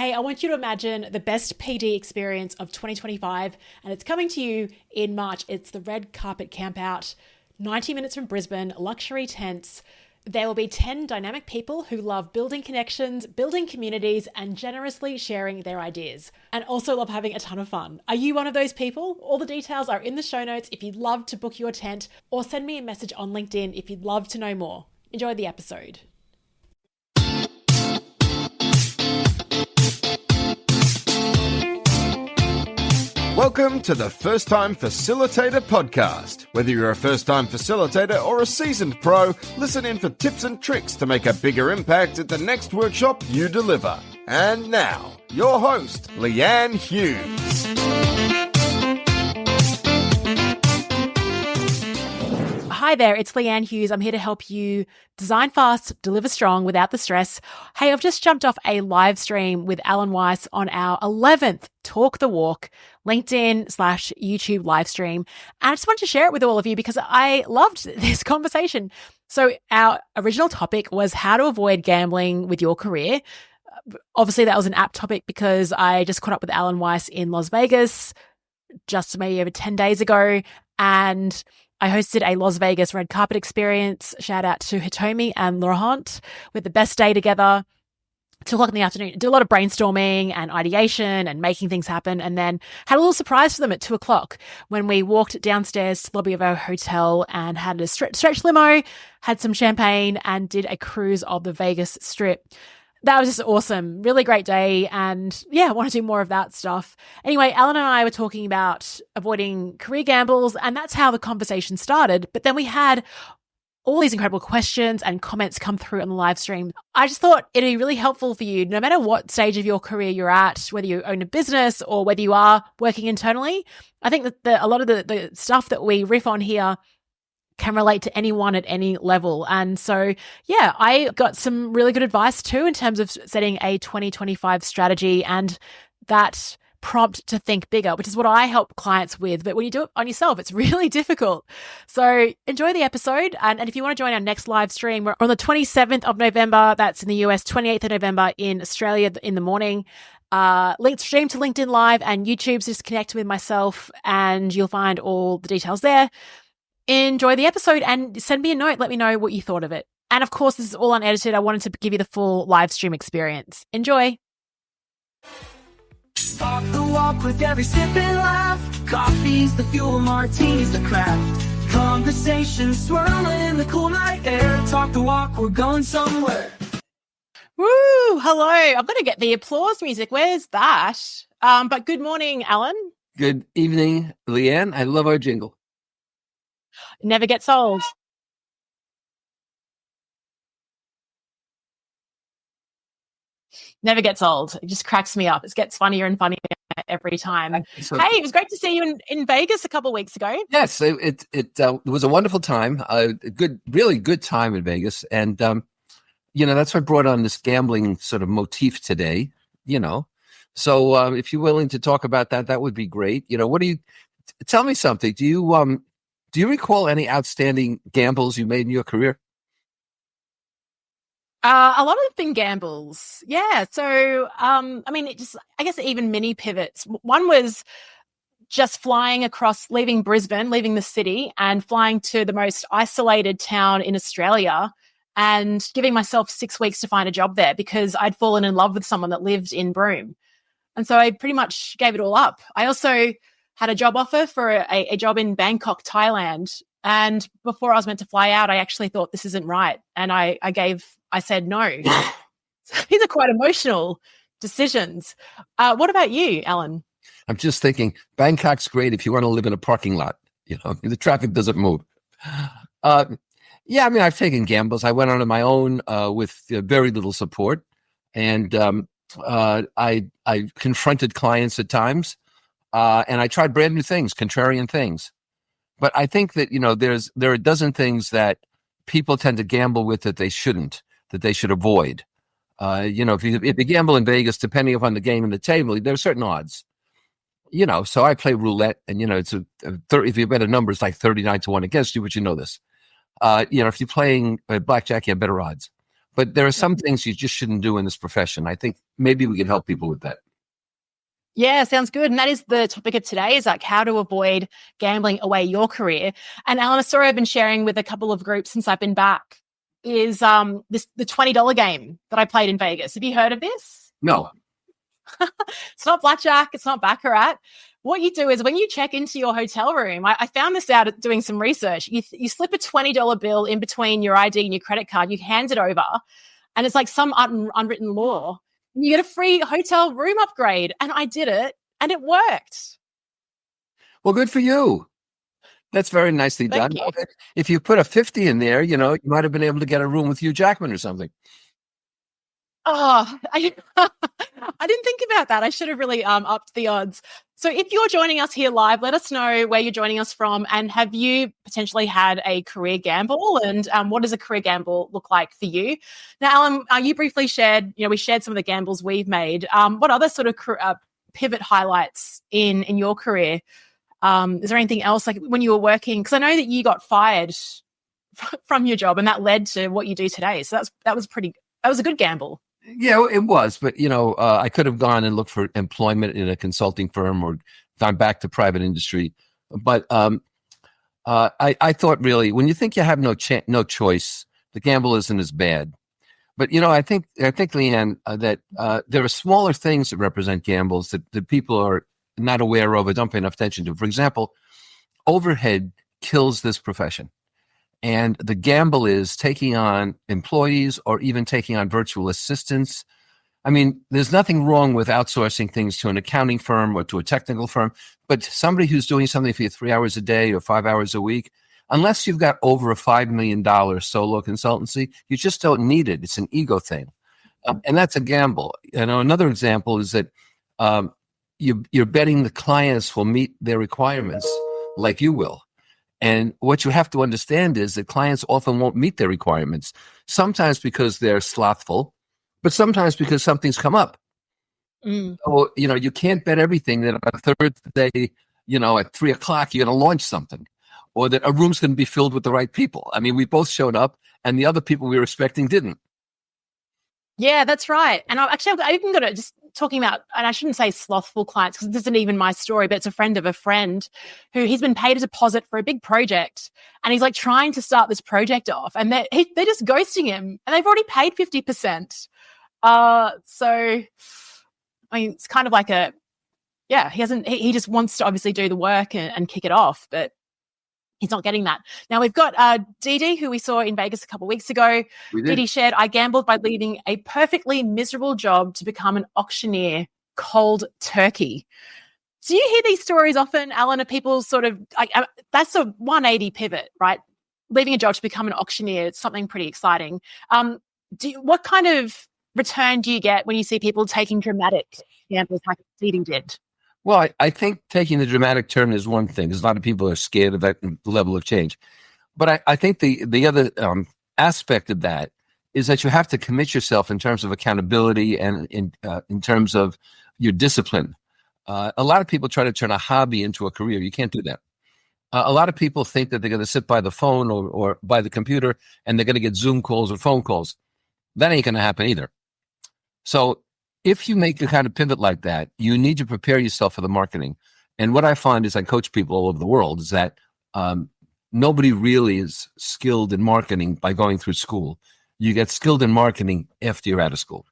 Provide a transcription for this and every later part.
Hey, I want you to imagine the best PD experience of 2025, and it's coming to you in March. It's the Red Carpet Campout, 90 minutes from Brisbane, luxury tents. There will be 10 dynamic people who love building connections, building communities, and generously sharing their ideas, and also love having a ton of fun. Are you one of those people? All the details are in the show notes if you'd love to book your tent, or send me a message on LinkedIn if you'd love to know more. Enjoy the episode. Welcome to the First Time Facilitator podcast. Whether you're a first-time facilitator or a seasoned pro, listen in for tips and tricks to make a bigger impact at the next workshop you deliver. And now, your host, Leanne Hughes. Hi there, it's Leanne Hughes. I'm here to help you design fast, deliver strong without the stress. Hey, I've just jumped off a live stream with Alan Weiss on our 11th Talk the Walk LinkedIn/YouTube live stream. And I just wanted to share it with all of you because I loved this conversation. So our original topic was how to avoid gambling with your career. Obviously, that was an apt topic because I just caught up with Alan Weiss in Las Vegas just maybe over 10 days ago. And I hosted a Las Vegas red carpet experience. Shout out to Hitomi and Laurent. We had the best day together. 2:00 in the afternoon. Did a lot of brainstorming and ideation and making things happen. And then had a little surprise for them at 2:00 when we walked downstairs to the lobby of our hotel and had a stretch limo, had some champagne and did a cruise of the Vegas Strip. That was just awesome. Really great day. And yeah, I want to do more of that stuff. Anyway, Alan and I were talking about avoiding career gambles, and that's how the conversation started. But then we had all these incredible questions and comments come through on the live stream. I just thought it'd be really helpful for you, no matter what stage of your career you're at, whether you own a business or whether you are working internally. I think that a lot of the stuff that we riff on here can relate to anyone at any level. And so, yeah, I got some really good advice too in terms of setting a 2025 strategy and that prompt to think bigger, which is what I help clients with. But when you do it on yourself, it's really difficult. So enjoy the episode. And if you want to join our next live stream, we're on the 27th of November. That's in the US, 28th of November in Australia in the morning. Stream to LinkedIn Live and YouTube. So just connect with myself and you'll find all the details there. Enjoy the episode and send me a note. Let me know what you thought of it. And of course, this is all unedited. I wanted to give you the full live stream experience. Enjoy. Talk the walk with every sip and laugh. Coffee's the fuel, martini's the craft. Conversations swirling in the cool night air. Talk the walk, we're going somewhere. Woo! Hello. I'm going to get the applause music. Where's that? But good morning, Alan. Good evening, Leanne. I love our jingle. Never gets old. Never gets old. It just cracks me up. It gets funnier and funnier every time. So, hey, it was great to see you in Vegas a couple of weeks ago. Yes, it was a wonderful time. Really good time in Vegas. And, that's why I brought on this gambling sort of motif today, So if you're willing to talk about that, that would be great. Tell me something. Do you recall any outstanding gambles you made in your career? A lot of them been gambles. Yeah. So, I guess even mini pivots. One was just flying across, leaving Brisbane, leaving the city and flying to the most isolated town in Australia and giving myself 6 weeks to find a job there because I'd fallen in love with someone that lived in Broome. And so I pretty much gave it all up. I also had a job offer for a job in Bangkok, Thailand. And before I was meant to fly out, I actually thought this isn't right. And I said no. These are quite emotional decisions. What about you, Alan? I'm just thinking Bangkok's great if you want to live in a parking lot. The traffic doesn't move. I've taken gambles. I went on my own with very little support. And I confronted clients at times. And I tried brand new things, contrarian things. But I think that, there are a dozen things that people tend to gamble with that they shouldn't, that they should avoid. If you gamble in Vegas, depending upon the game and the table, there are certain odds. So I play roulette and, it's if you bet a number, it's like 39 to 1 against you, but you know this. If you're playing blackjack, you have better odds. But there are some things you just shouldn't do in this profession. I think maybe we can help people with that. Yeah, sounds good. And that is the topic of today, is like how to avoid gambling away your career. And Alan, a story I've been sharing with a couple of groups since I've been back is the $20 game that I played in Vegas. Have you heard of this? No. It's not blackjack. It's not baccarat. What you do is when you check into your hotel room, I found this out doing some research. You slip a $20 bill in between your ID and your credit card. You hand it over, and it's like some unwritten law. You get a free hotel room upgrade. And I did it, and it worked. Well, good for you. That's very nicely done. Thank you. If you put a 50 in there, you might have been able to get a room with Hugh Jackman or something. Oh, I didn't think about that. I should have really upped the odds. So if you're joining us here live, let us know where you're joining us from, and have you potentially had a career gamble, and what does a career gamble look like for you? Now, Alan, you briefly shared, we shared some of the gambles we've made. What other sort of pivot highlights in your career? Is there anything else, like when you were working? Because I know that you got fired from your job, and that led to what you do today. So that was a good gamble. Yeah, it was. But, I could have gone and looked for employment in a consulting firm or gone back to private industry. But I thought, really, when you think you have no choice, the gamble isn't as bad. But, I think Leanne, that there are smaller things that represent gambles that people are not aware of or don't pay enough attention to. For example, overhead kills this profession. And the gamble is taking on employees or even taking on virtual assistants. I mean, there's nothing wrong with outsourcing things to an accounting firm or to a technical firm, but somebody who's doing something for you 3 hours a day or 5 hours a week, unless you've got over a $5 million solo consultancy, you just don't need it. It's an ego thing. And that's a gamble. Another example is that you're betting the clients will meet their requirements like you will. And what you have to understand is that clients often won't meet their requirements, sometimes because they're slothful, but sometimes because something's come up. So, you can't bet everything that on Thursday, at 3:00, you're going to launch something, or that a room's going to be filled with the right people. I mean, we both showed up and the other people we were expecting didn't. Yeah, that's right. And I've even got it just talking about, and I shouldn't say slothful clients because this isn't even my story, but it's a friend of a friend who he's been paid a deposit for a big project, and he's like trying to start this project off, and they're just ghosting him, and they've already paid 50%. So, I mean, it's kind of like he just wants to obviously do the work and kick it off, but he's not getting that. Now, we've got Dee, who we saw in Vegas a couple of weeks ago. Dee shared, I gambled by leaving a perfectly miserable job to become an auctioneer, cold turkey. Do you hear these stories often, Alan, of people sort of, that's a 180 pivot, right? Leaving a job to become an auctioneer, it's something pretty exciting. What kind of return do you get when you see people taking dramatic gambles like Dee did? Well, I think taking the dramatic turn is one thing, because a lot of people are scared of that level of change. But I think the other aspect of that is that you have to commit yourself in terms of accountability and in terms of your discipline. A lot of people try to turn a hobby into a career. You can't do that. A lot of people think that they're going to sit by the phone or by the computer and they're going to get Zoom calls or phone calls. That ain't going to happen either. So if you make a kind of pivot like that, you need to prepare yourself for the marketing. And what I find is I coach people all over the world is that nobody really is skilled in marketing by going through school. You get skilled in marketing after you're out of school.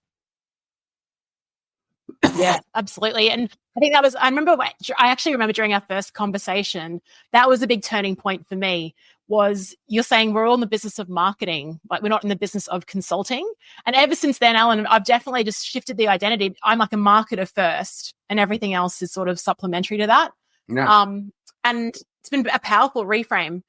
Yeah, absolutely. And I think I actually remember during our first conversation, that was a big turning point for me. Was you're saying we're all in the business of marketing, like we're not in the business of consulting. And ever since then, Alan, I've definitely just shifted the identity. I'm like a marketer first, and everything else is sort of supplementary to that. Yeah. And it's been a powerful reframe.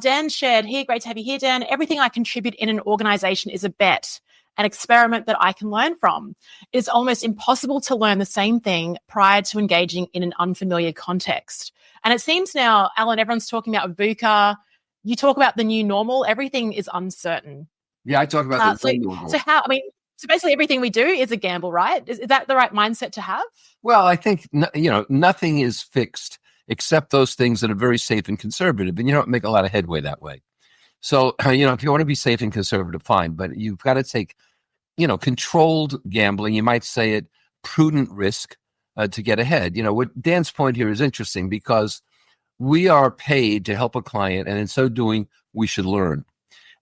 Dan shared here, great to have you here, Dan. Everything I contribute in an organization is a bet, an experiment that I can learn from. It's almost impossible to learn the same thing prior to engaging in an unfamiliar context. And it seems now, Alan, everyone's talking about VUCA. You talk about the new normal. Everything is uncertain. Yeah, I talk about the new normal. So basically everything we do is a gamble, right? Is that the right mindset to have? Well, I think, nothing is fixed except those things that are very safe and conservative. And you don't make a lot of headway that way. So, if you want to be safe and conservative, fine, but you've got to take, controlled gambling. You might say it prudent risk to get ahead. What Dan's point here is interesting because we are paid to help a client, and in so doing, we should learn.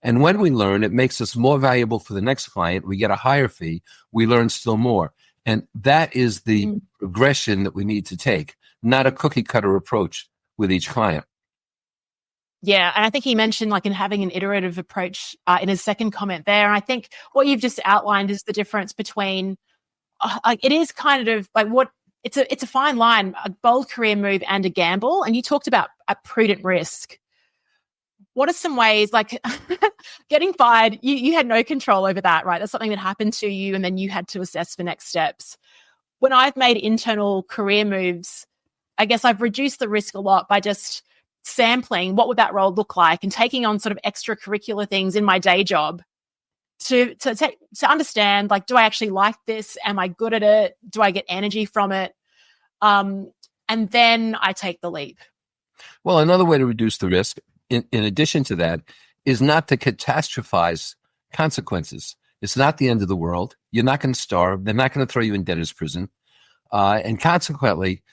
And when we learn, it makes us more valuable for the next client. We get a higher fee. We learn still more. And that is the progression that we need to take, not a cookie cutter approach with each client. Yeah, and I think he mentioned in having an iterative approach in his second comment there. And I think what you've just outlined is the difference between, it is kind of what it's a fine line, a bold career move and a gamble. And you talked about a prudent risk. What are some ways, getting fired, you had no control over that, right? That's something that happened to you and then you had to assess the next steps. When I've made internal career moves, I guess I've reduced the risk a lot by just sampling what would that role look like and taking on sort of extracurricular things in my day job to understand, do I actually like this? Am I good at it? Do I get energy from it? And then I take the leap. Well, another way to reduce the risk, in addition to that, is not to catastrophize consequences. It's not the end of the world. You're not going to starve. They're not going to throw you in debtor's prison. And consequently,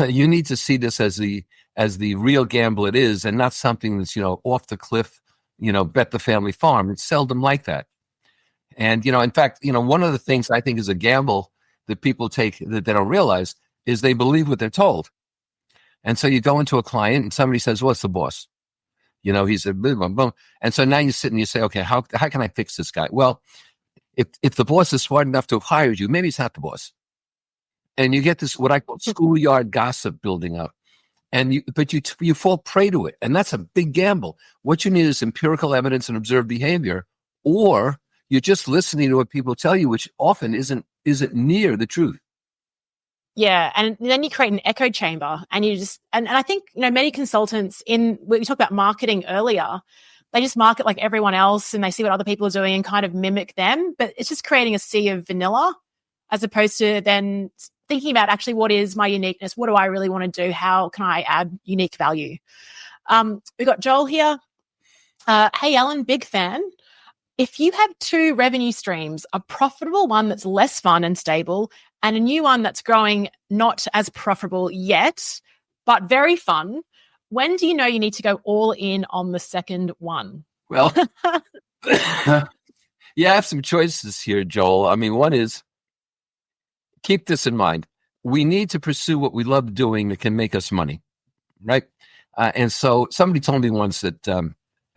you need to see this as the real gamble it is, and not something that's, off the cliff, bet the family farm. It's seldom like that. And, in fact, one of the things I think is a gamble that people take that they don't realize is they believe what they're told. And so you go into a client and somebody says, what's the boss? He's a boom, boom, boom. And so now you sit and you say, okay, how can I fix this guy? Well, if the boss is smart enough to have hired you, maybe it's not the boss. And you get this, what I call schoolyard gossip building up. And you fall prey to it. And that's a big gamble. What you need is empirical evidence and observed behavior, or you're just listening to what people tell you, which often isn't near the truth. Yeah. And then you create an echo chamber and you just, and I think, many consultants we talked about marketing earlier, they just market like everyone else and they see what other people are doing and kind of mimic them, but it's just creating a sea of vanilla as opposed to then thinking about actually what is my uniqueness? What do I really want to do? How can I add unique value? We've got Joel here. Hey, Alan, big fan. If you have two revenue streams, a profitable one that's less fun and stable and a new one that's growing not as profitable yet, but very fun, when do you know you need to go all in on the second one? Well, you have some choices here, Joel. I mean, one is, keep this in mind. We need to pursue what we love doing that can make us money, right? And so somebody told me once that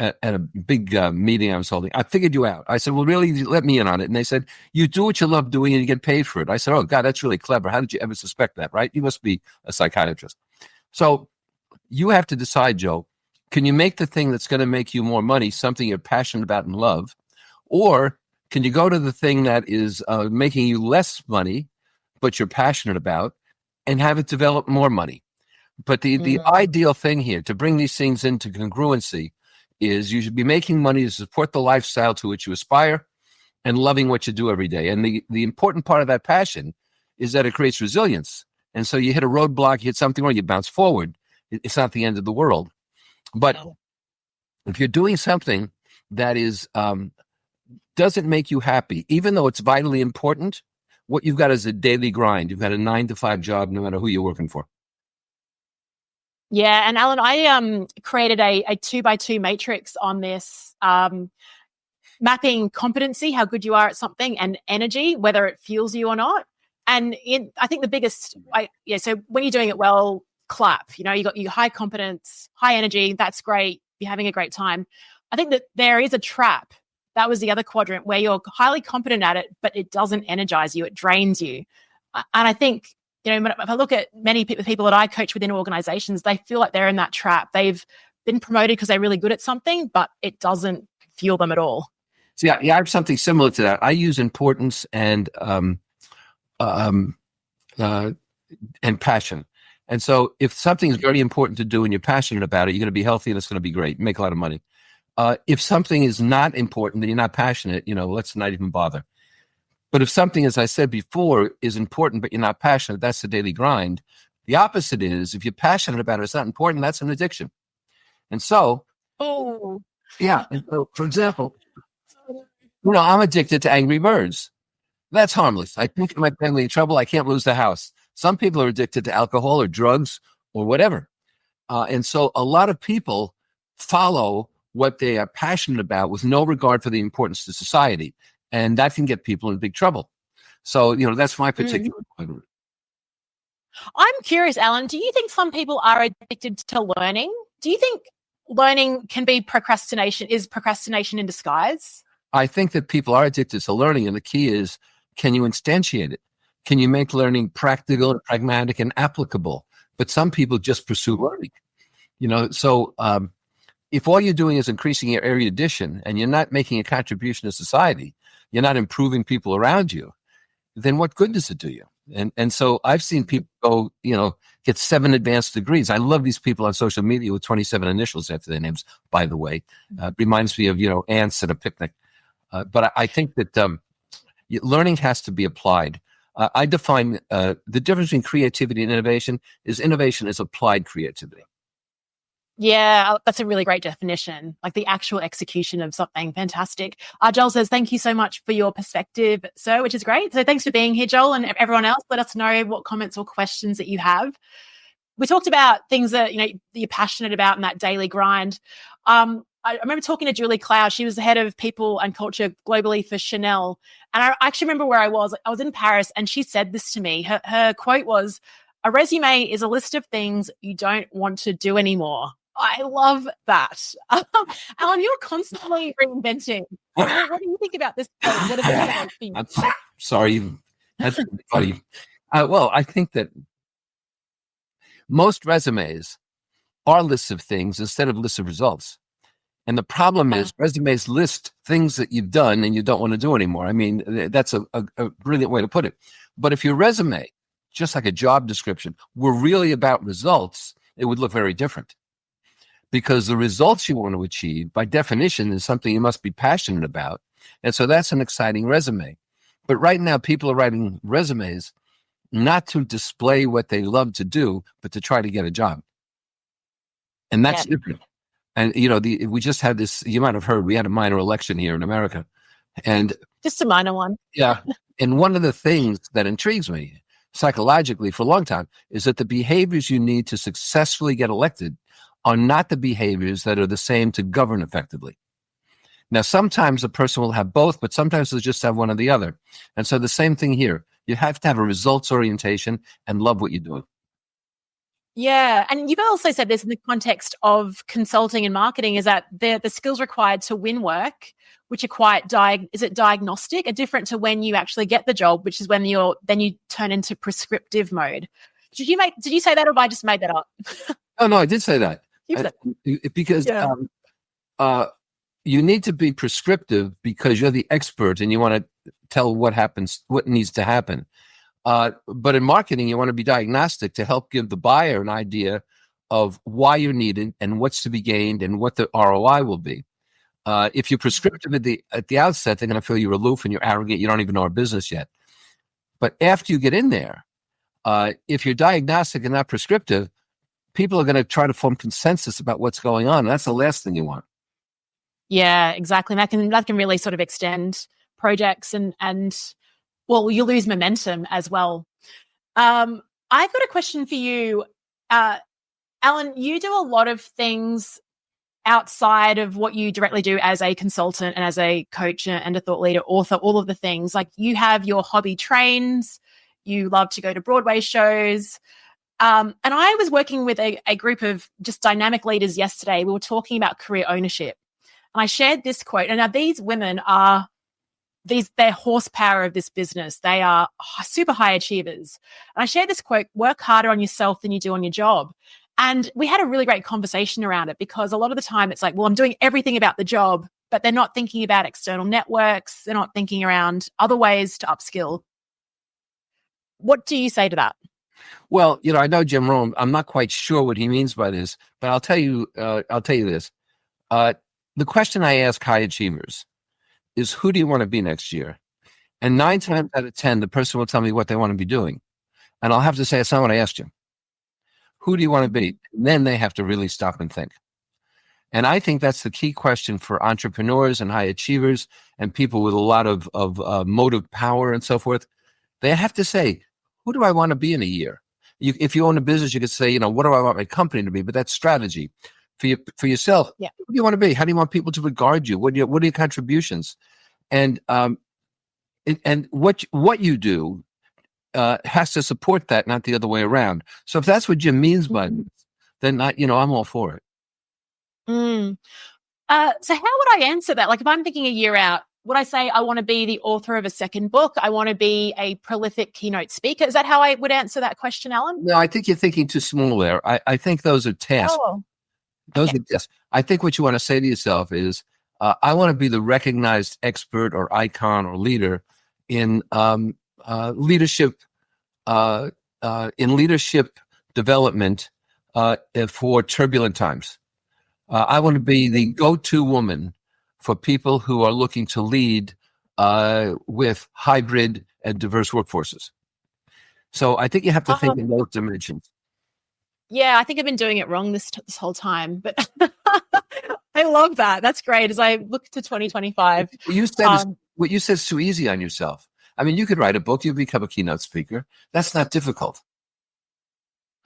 at a big meeting I was holding, I figured you out. I said, well, really, let me in on it. And they said, you do what you love doing and you get paid for it. I said, oh, God, that's really clever. How did you ever suspect that, right? You must be a psychiatrist. So you have to decide, Joe, can you make the thing that's going to make you more money something you're passionate about and love? Or can you go to the thing that is making you less money, but you're passionate about, and have it develop more money? But the ideal thing here, to bring these things into congruency, is you should be making money to support the lifestyle to which you aspire and loving what you do every day. And the important part of that passion is that it creates resilience. And so you hit a roadblock, you hit something wrong, you bounce forward. It's not the end of the world. But if you're doing something that is doesn't make you happy, even though it's vitally important, what you've got is a daily grind. You've got a 9-to-5 job, no matter who you're working for. Yeah. And Alan, I created a 2x2 matrix on this, mapping competency, how good you are at something, and energy, whether it fuels you or not. And I think the biggest, so when you're doing it well, clap. You got your high competence, high energy. That's great. You're having a great time. I think that there is a trap. That was the other quadrant where you're highly competent at it, but it doesn't energize you. It drains you. And I think, if I look at many people that I coach within organizations, they feel like they're in that trap. They've been promoted because they're really good at something, but it doesn't fuel them at all. So yeah, I have something similar to that. I use importance and passion. And so if something is very important to do and you're passionate about it, you're going to be healthy and it's going to be great. Make a lot of money. If something is not important and you're not passionate, let's not even bother. But if something, as I said before, is important but you're not passionate, that's the daily grind. The opposite is, if you're passionate about it, it's not important, that's an addiction. And so Yeah. And so, for example, I'm addicted to Angry Birds. That's harmless. I think it might get me in trouble. I can't lose the house. Some people are addicted to alcohol or drugs or whatever. And so a lot of people follow what they are passionate about with no regard for the importance to society. And that can get people in big trouble. So, that's my particular point of view. I'm curious, Alan, do you think some people are addicted to learning? Do you think learning can be procrastination in disguise? I think that people are addicted to learning. And the key is, can you instantiate it? Can you make learning practical and pragmatic and applicable? But some people just pursue learning. So if all you're doing is increasing your erudition and you're not making a contribution to society, you're not improving people around you, then what good does it do you? And so I've seen people go, get 7 advanced degrees. I love these people on social media with 27 initials after their names, by the way. Reminds me of, ants at a picnic. But I think that learning has to be applied. I define the difference between creativity and innovation is applied creativity. Yeah, that's a really great definition, like the actual execution of something. Fantastic. Joel says, thank you so much for your perspective, sir, which is great. So thanks for being here, Joel, and everyone else. Let us know what comments or questions that you have. We talked about things that, you're passionate about in that daily grind. I remember talking to Julie Cloud. She was the head of people and culture globally for Chanel. And I actually remember where I was. I was in Paris and she said this to me. Her quote was, "A resume is a list of things you don't want to do anymore." I love that. Alan, you're constantly reinventing. What do you think about this quote? What does it mean for you? I'm sorry. That's funny. Well, I think that most resumes are lists of things instead of lists of results. And the problem is resumes list things that you've done and you don't want to do anymore. I mean, that's a brilliant way to put it. But if your resume, just like a job description, were really about results, it would look very different. Because the results you want to achieve, by definition, is something you must be passionate about. And so that's an exciting resume. But right now, people are writing resumes not to display what they love to do, but to try to get a job. And that's different. And, we just had this, you might have heard, we had a minor election here in America. And just a minor one. Yeah. And one of the things that intrigues me psychologically for a long time is that the behaviors you need to successfully get elected are not the behaviors that are the same to govern effectively. Now, sometimes a person will have both, but sometimes they'll just have one or the other. And so the same thing here. You have to have a results orientation and love what you're doing. Yeah. And you've also said this in the context of consulting and marketing, is that the skills required to win work, which are quite diagnostic, are different to when you actually get the job, which is when you turn into prescriptive mode. Did you say that, or have I just made that up? Oh, no, I did say that. Because you need to be prescriptive because you're the expert and you want to tell what needs to happen. But in marketing, you want to be diagnostic to help give the buyer an idea of why you're needed and what's to be gained and what the ROI will be. If you're prescriptive at the outset, they're going to feel you're aloof and you're arrogant. You don't even know our business yet. But after you get in there, if you're diagnostic and not prescriptive, people are going to try to form consensus about what's going on. And that's the last thing you want. Yeah, exactly. And that can really sort of extend projects and well, you lose momentum as well. I've got a question for you. Alan, you do a lot of things outside of what you directly do as a consultant and as a coach and a thought leader, author, all of the things. Like, you have your hobby trains, you love to go to Broadway shows. And I was working with a group of just dynamic leaders yesterday. We were talking about career ownership. And I shared this quote. And now these women are their horsepower of this business. They are super high achievers. And I shared this quote: work harder on yourself than you do on your job. And we had a really great conversation around it, because a lot of the time it's like, well, I'm doing everything about the job, but they're not thinking about external networks. They're not thinking around other ways to upskill. What do you say to that? Well, I know Jim Rohn. I'm not quite sure what he means by this, but I'll tell you this. The question I ask high achievers is, who do you want to be next year? And 9 times out of 10, the person will tell me what they want to be doing. And I'll have to say, it's not what I asked you. Who do you want to be? And then they have to really stop and think. And I think that's the key question for entrepreneurs and high achievers and people with a lot of motive power and so forth. They have to say, who do I want to be in a year? If you own a business, you could say, what do I want my company to be? But that's strategy. For yourself, Yeah. Who do you want to be? How do you want people to regard you? What are your contributions? And what you do has to support that, not the other way around. So if that's what Jim means by this, then I'm all for it. So how would I answer that? Like if I'm thinking a year out, would I say I want to be the author of a second book? I want to be a prolific keynote speaker. Is that how I would answer that question, Alan? No, I think you're thinking too small there. I think those are tasks. Oh, Those are tasks. I think what you want to say to yourself is, I want to be the recognized expert or icon or leader in leadership development for turbulent times. I want to be the go-to woman for people who are looking to lead with hybrid and diverse workforces. So I think you have to think in those dimensions. Yeah, I think I've been doing it wrong this whole time, but I love that. That's great. As I look to 2025, what you said is too easy on yourself. I mean, you could write a book, you become a keynote speaker. That's not difficult.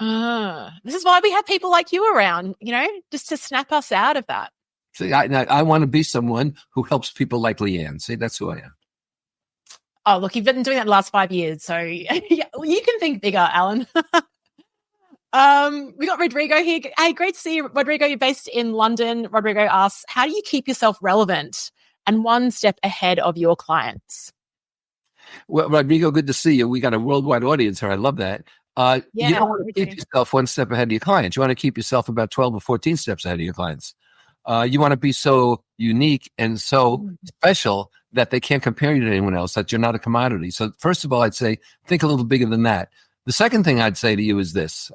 This is why we have people like you around, just to snap us out of that. See, I want to be someone who helps people like Leanne. See, that's who I am. Oh, look, you've been doing that the last 5 years, so yeah, you can think bigger, Alan. We got Rodrigo here. Hey, great to see you, Rodrigo. You're based in London. Rodrigo asks, how do you keep yourself relevant and one step ahead of your clients? Well, Rodrigo, good to see you. We got a worldwide audience here. I love that. You don't want to keep yourself one step ahead of your clients. You want to keep yourself about 12 or 14 steps ahead of your clients. You want to be so unique and so special that they can't compare you to anyone else, that you're not a commodity. So first of all, I'd say, think a little bigger than that. The second thing I'd say to you is this.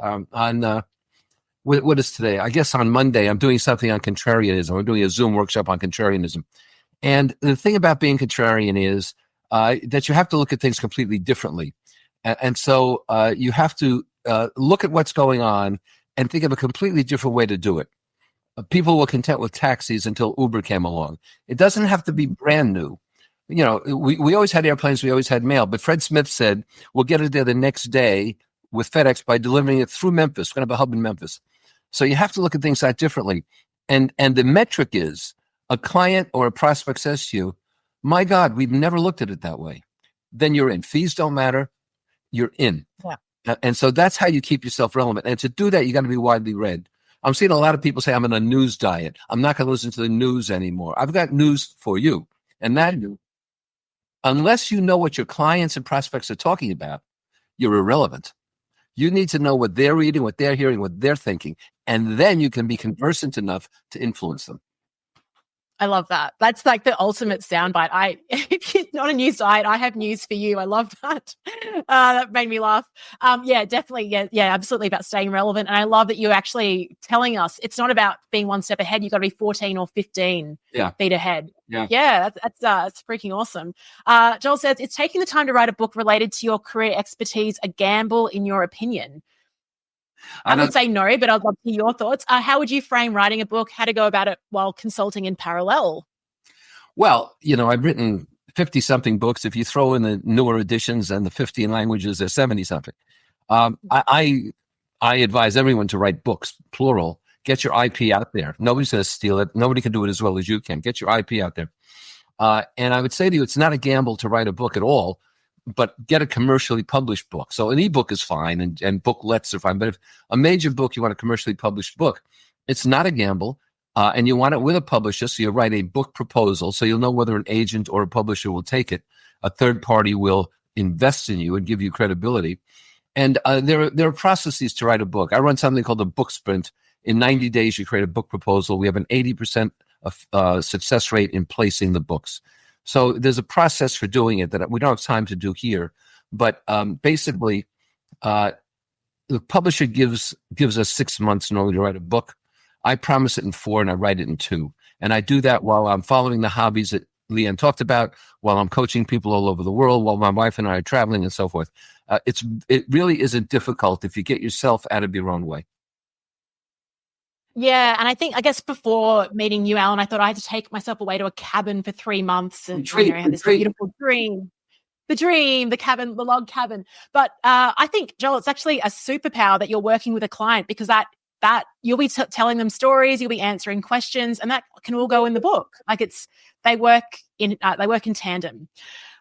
What is today? I guess on Monday, I'm doing something on contrarianism. I'm doing a Zoom workshop on contrarianism. And the thing about being contrarian is that you have to look at things completely differently. And so you have to look at what's going on and think of a completely different way to do it. People were content with taxis until Uber came along. It doesn't have to be brand new. We always had airplanes, we always had mail, but Fred Smith said, we'll get it there the next day with FedEx by delivering it through Memphis. We're going to have a hub in Memphis. So you have to look at things that differently. And the metric is a client or a prospect says to you, my God, we've never looked at it that way. Then you're in. Fees don't matter. You're in. Yeah. And so that's how you keep yourself relevant. And to do that, you got to be widely read. I'm seeing a lot of people say, I'm on a news diet. I'm not going to listen to the news anymore. I've got news for you. And that, unless you know what your clients and prospects are talking about, you're irrelevant. You need to know what they're reading, what they're hearing, what they're thinking. And then you can be conversant enough to influence them. I love that. That's like the ultimate soundbite. If you're not a news diet, I have news for you. I love that. That made me laugh. Yeah, definitely. Yeah, absolutely about staying relevant. And I love that you're actually telling us it's not about being one step ahead. You've got to be 14 or 15 feet ahead. Yeah, that's freaking awesome. Joel says, it's taking the time to write a book related to your career expertise a gamble, in your opinion? I would say no, but I'd love to hear your thoughts. How would you frame writing a book? How to go about it while consulting in parallel? Well, I've written 50-something books. If you throw in the newer editions and the 50 languages, there's 70-something. I advise everyone to write books, plural. Get your IP out there. Nobody's going to steal it. Nobody can do it as well as you can. Get your IP out there. And I would say to you, it's not a gamble to write a book at all, but get a commercially published book. So an ebook is fine and booklets are fine. But if a major book, you want a commercially published book, it's not a gamble. And you want it with a publisher. So you write a book proposal. So you'll know whether an agent or a publisher will take it. A third party will invest in you and give you credibility. And there are processes to write a book. I run something called a book sprint. In 90 days, you create a book proposal. We have an 80% of success rate in placing the books. So there's a process for doing it that we don't have time to do here. But basically, the publisher gives us 6 months in order to write a book. I promise it in 4 and I write it in 2. And I do that while I'm following the hobbies that Leanne talked about, while I'm coaching people all over the world, while my wife and I are traveling and so forth. It really isn't difficult if you get yourself out of your own way. Yeah, and I guess before meeting you, Alan, I thought I had to take myself away to a cabin for 3 months and I had this beautiful dream. The dream, the cabin, the log cabin. But I think, Joel, it's actually a superpower that you're working with a client, because that you'll be telling them stories, you'll be answering questions, and that can all go in the book. Like they work in tandem.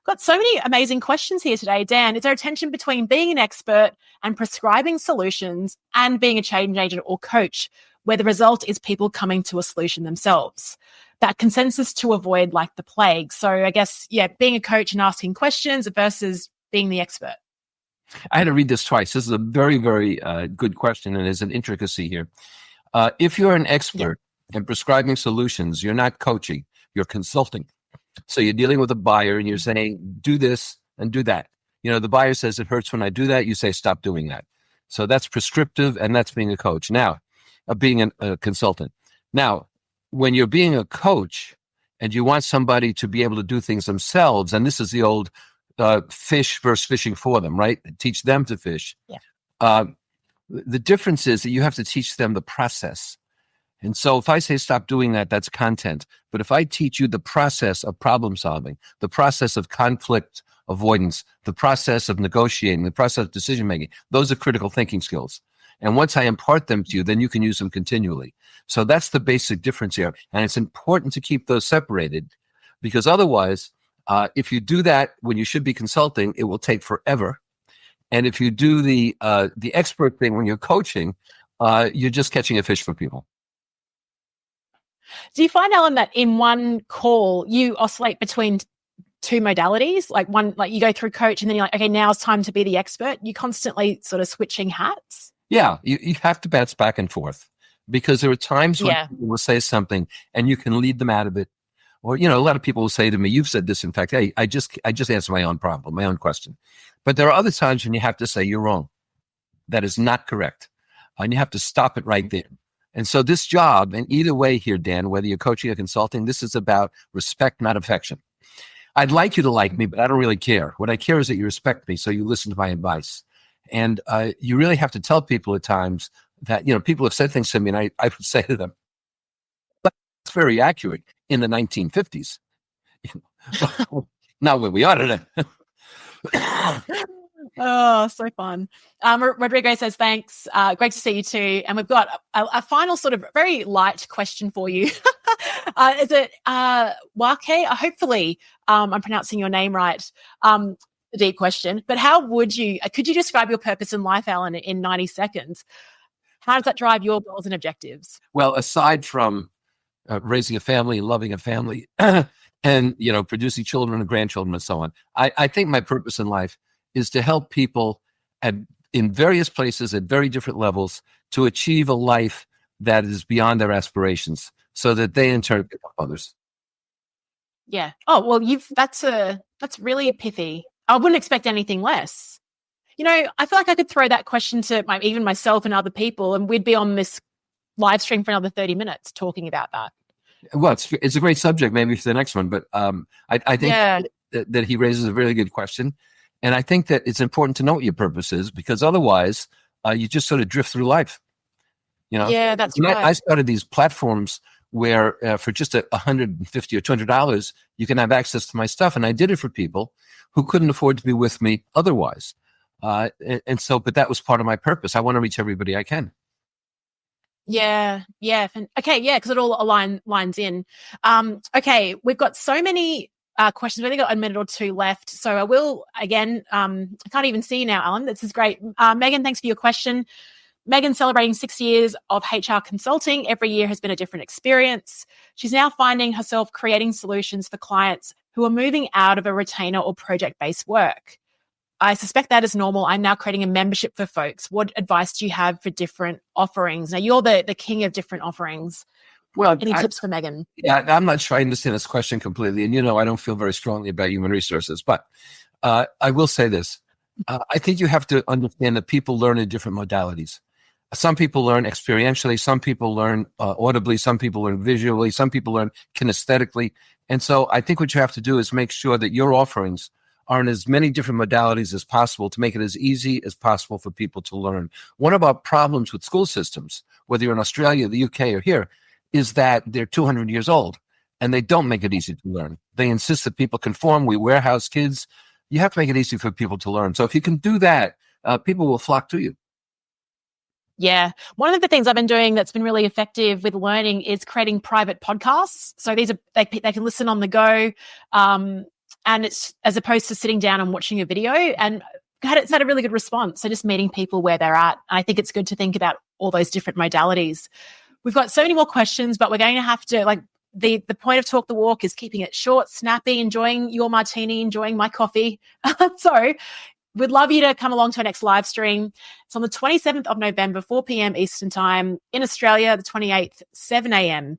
Got so many amazing questions here today, Dan. Is there a tension between being an expert and prescribing solutions and being a change agent or coach, where the result is people coming to a solution themselves? That consensus to avoid like the plague. So I guess, being a coach and asking questions versus being the expert. I had to read this twice. This is a very, very good question, and there's an intricacy here. If you're an expert in prescribing solutions, you're not coaching, you're consulting. So you're dealing with a buyer and you're saying, do this and do that. The buyer says, it hurts when I do that. You say, stop doing that. So that's prescriptive, and that's being a coach. Now, being a consultant. Now, when you're being a coach and you want somebody to be able to do things themselves, and this is the old fish versus fishing for them, right? Teach them to fish. Yeah. The difference is that you have to teach them the process. And so if I say stop doing that, that's content. But if I teach you the process of problem solving, the process of conflict avoidance, the process of negotiating, the process of decision making, those are critical thinking skills. And once I impart them to you, then you can use them continually. So that's the basic difference here. And it's important to keep those separated, because otherwise, if you do that when you should be consulting, it will take forever. And if you do the expert thing when you're coaching, you're just catching a fish for people. Do you find, Alan, that in one call you oscillate between two modalities? Like you go through coach and then you're like, okay, now it's time to be the expert. You constantly sort of switching hats? Yeah, you have to bounce back and forth, because there are times when people will say something and you can lead them out of it. Or, a lot of people will say to me, you've said this, in fact, hey, I just answered my own problem, my own question. But there are other times when you have to say, you're wrong. That is not correct. And you have to stop it right there. And so this job, and either way here, Dan, whether you're coaching or consulting, this is about respect, not affection. I'd like you to like me, but I don't really care. What I care is that you respect me, so you listen to my advice. And you really have to tell people at times that, people have said things to me, and I would say to them, but it's very accurate in the 1950s. Not when we audit it. Oh, so fun. Rodrigo says, thanks. Great to see you too. And we've got a final sort of very light question for you. Is it Wake? Hopefully I'm pronouncing your name right. A deep question. But could you describe your purpose in life, Alan, in 90 seconds? How does that drive your goals and objectives? Well, aside from raising a family, loving a family, and, producing children and grandchildren and so on, I think my purpose in life is to help people in various places at very different levels to achieve a life that is beyond their aspirations, so that they in turn can help others. Yeah. Oh, well, that's really pithy. I wouldn't expect anything less. I feel like I could throw that question to even myself and other people, and we'd be on this live stream for another 30 minutes talking about that. Well, it's a great subject, maybe for the next one, but I think that he raises a really good question. And I think that it's important to know what your purpose is, because otherwise you just sort of drift through life. Yeah, that's right. I started these platforms where for just $150 or $200, you can have access to my stuff. And I did it for people who couldn't afford to be with me otherwise. But that was part of my purpose. I want to reach everybody I can. Yeah. Okay, yeah, because it all lines in. Okay, we've got so many questions. We've only got a minute or two left. So I will, again, I can't even see you now, Alan. This is great. Megan, thanks for your question. Megan's celebrating 6 years of HR consulting. Every year has been a different experience. She's now finding herself creating solutions for clients who are moving out of a retainer or project-based work. I suspect that is normal. I'm now creating a membership for folks. What advice do you have for different offerings? Now, you're the king of different offerings. Well, any tips for Megan? Yeah, I'm not sure I understand this question completely. And, I don't feel very strongly about human resources. But I will say this. I think you have to understand that people learn in different modalities. Some people learn experientially. Some people learn audibly. Some people learn visually. Some people learn kinesthetically. And so I think what you have to do is make sure that your offerings are in as many different modalities as possible to make it as easy as possible for people to learn. One of our problems with school systems, whether you're in Australia, the UK, or here, is that they're 200 years old and they don't make it easy to learn. They insist that people conform. We warehouse kids. You have to make it easy for people to learn. So if you can do that, people will flock to you. Yeah. One of the things I've been doing that's been really effective with learning is creating private podcasts. So these are, they can listen on the go. And it's as opposed to sitting down and watching a video, and it's had a really good response. So just meeting people where they're at. I think it's good to think about all those different modalities. We've got so many more questions, but we're going to have to, like, the point of Talk the Walk is keeping it short, snappy, enjoying your martini, enjoying my coffee. So we'd love you to come along to our next live stream. It's on the 27th of November, 4 p.m. Eastern Time. In Australia, the 28th, 7 a.m.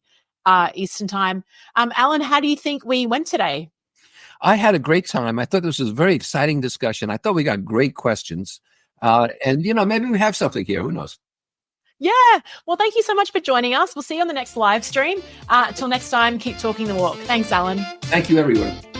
Eastern Time. Alan, how do you think we went today? I had a great time. I thought this was a very exciting discussion. I thought we got great questions. And, maybe we have something here. Who knows? Yeah. Well, thank you so much for joining us. We'll see you on the next live stream. Until next time, keep talking the walk. Thanks, Alan. Thank you, everyone.